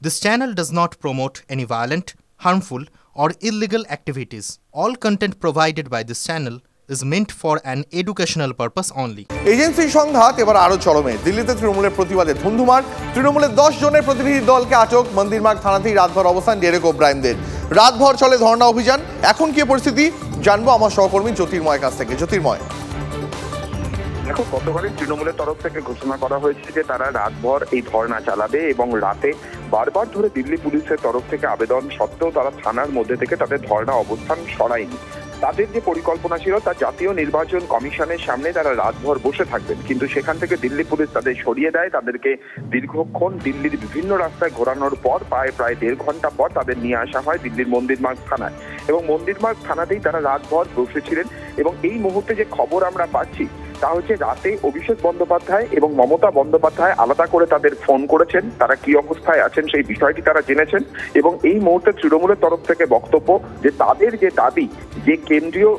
This channel does not promote any violent, harmful, or illegal activities. All content provided by this channel is meant for an educational purpose only. Agency সংঘাত এবার আরো চরমে। দিল্লিতে তৃণমূলের প্রতিবাদে ধুন্ধুমার। তৃণমূলের 10 জনের প্রতিনিধি দলকে আটক। মন্দিরমার্গ থানাতেই রাতভর অবস্থান ডেরেক ওব্রায়েনদের। রাতভর চলে ধর্ণা অভিযান। এখন কি পরিস্থিতি জানবো আমার সহকর্মী জ্যোতির্ময়ের কাছ থেকে। জ্যোতির্ময়, দেখো, গতকালই তৃণমূলের তরফ থেকে ঘোষণা করা হয়েছে যে তারা রাতভর এই ধর্ণা চালাবে এবং রাতে বারবার ধরে দিল্লি পুলিশের তরফ থেকে আবেদন সত্ত্বেও তারা থানার মধ্যে থেকে তাদের ধর্ণা অবস্থান সরায়নি। তাদের যে পরিকল্পনা ছিল তা জাতীয় নির্বাচন কমিশনের সামনে তারা রাতভর বসে থাকবেন, কিন্তু সেখান থেকে দিল্লি পুলিশ তাদের সরিয়ে দেয়। তাদেরকে দীর্ঘক্ষণ দিল্লির বিভিন্ন রাস্তায় ঘোরানোর পর প্রায় 1.5 ঘন্টা পর তাদের নিয়ে আসা হয় দিল্লির মন্দিরমার্গ থানায় এবং মন্দিরমার্গ থানাতেই তারা রাতভর বসেছিলেন। এবং এই মুহূর্তে যে খবর আমরা পাচ্ছি তা হচ্ছে রাতে অভিষেক বন্দ্যোপাধ্যায় এবং মমতা বন্দ্যোপাধ্যায় আলাদা করে তাদের ফোন করেছেন, তারা কি অবস্থায় আছেন সেই বিষয়টি তারা জেনেছেন। এবং এই মুহূর্তে তৃণমূলের তরফ থেকে বক্তব্য যে তাদের যে দাবি যে কেন্দ্রীয়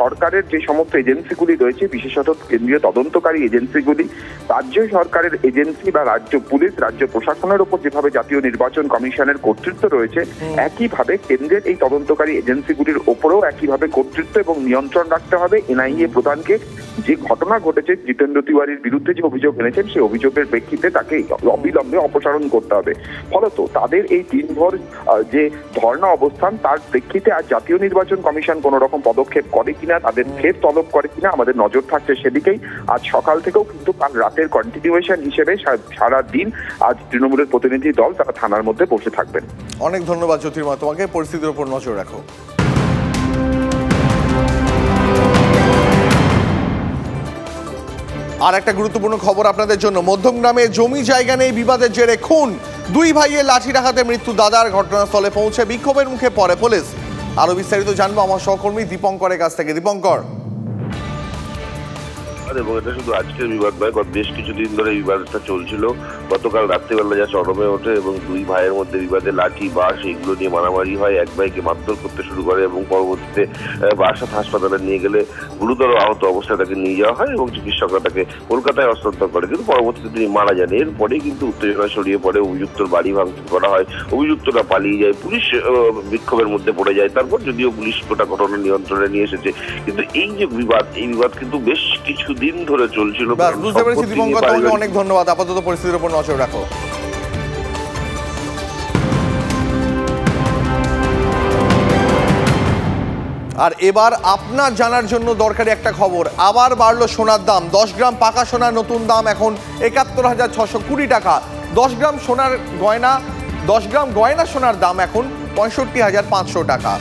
সরকারের যে সমস্ত এজেন্সিগুলি রয়েছে, বিশেষত কেন্দ্রীয় তদন্তকারী এজেন্সিগুলি, রাজ্য সরকারের এজেন্সি বা রাজ্য পুলিশ, রাজ্য প্রশাসনের উপর যেভাবে জাতীয় নির্বাচন কমিশনের কর্তৃত্ব রয়েছে, একইভাবে কেন্দ্রের এই তদন্তকারী এজেন্সিগুলির ওপরেও একইভাবে কর্তৃত্ব এবং নিয়ন্ত্রণ রাখতে হবে। এনআইএ প্রধানকে যে ঘটনা ঘটেছে জিতেন্দ্র তিওয়ারির বিরুদ্ধে যে অভিযোগ এনেছেন সেই অভিযোগের প্রেক্ষিতে তাকে অবিলম্বে অপসারণ করতে হবে। ফলত তাদের এই দিনভর যে ধর্ণা অবস্থান তার প্রেক্ষিতে আর জাতীয় নির্বাচন কমিশন কোন রকম পদক্ষেপ করে কিনা, তাদের ফের তলব করে কিনা আমাদের নজর থাকছে সেদিকেই। আজ সকাল থেকেও কিন্তু কাল রাতের কন্টিনিউয়েশন হিসেবে সারা দিন আজ তৃণমূলের প্রতিনিধি দল তারা থানার মধ্যে বসে থাকবেন। অনেক ধন্যবাদ জ্যোতির্ময়, তোমাকে। পরিস্থিতির উপর নজর রাখো। আর একটা গুরুত্বপূর্ণ খবর আপনাদের জন্য। মধ্যমগ্রামে জমি জায়গা নেই বিবাদের জেরে খুন। 2 ভাইয়ের লাঠিরাঘাতে মৃত্যু দাদার। ঘটনাস্থলে পৌঁছে বিক্ষোভের মুখে পড়ে পুলিশ। আরো বিস্তারিত জানবো আমার সহকর্মী দীপঙ্করের কাছ থেকে। দীপঙ্কর, এবং এটা শুধু আজকের বিবাদ নয়, বেশ কিছুদিন ধরে বিবাদটা চলছিল। গতকাল রাত্রিবেলা যা চরমে ওঠে এবং 2 ভাইয়ের মধ্যে বিবাদে লাঠি বাঁশ এগুলো নিয়ে মারামারি হয়। এক ভাইকে মারধর করতে শুরু করে এবং পরবর্তীতে বারাসাত হাসপাতালে নিয়ে গেলে গুরুতর আহত অবস্থায় তাকে নিয়ে যাওয়া হয় এবং চিকিৎসকরা তাকে কলকাতায় হস্তান্তর করে, কিন্তু পরবর্তীতে তিনি মারা যান। এরপরেই কিন্তু উত্তেজনা ছড়িয়ে পড়ে, অভিযুক্তর বাড়ি ভাঙচুর করা হয়, অভিযুক্তরা পালিয়ে যায়, পুলিশ বিক্ষোভের মধ্যে পড়ে যায়। তারপর যদিও পুলিশ গোটা ঘটনা নিয়ন্ত্রণে নিয়ে এসেছে, কিন্তু এই যে বিবাদ, এই বিবাদ কিন্তু বেশ কিছু দিন ধরে চলছিল। বুঝতে পেরেছি দীপঙ্কর, তোমাকে অনেক ধন্যবাদ। আপাতত পরিস্থিতির উপর নজর রাখো। আর এবার আপনার জানার জন্য দরকারি একটা খবর। আবার বাড়লো সোনার দাম। 10 গ্রাম পাকা সোনার নতুন দাম এখন ৭১,৬২০ টাকা। 10 গ্রাম সোনার গয়না 10 গ্রাম গয়না সোনার দাম এখন ৬৫,৫০০ টাকা।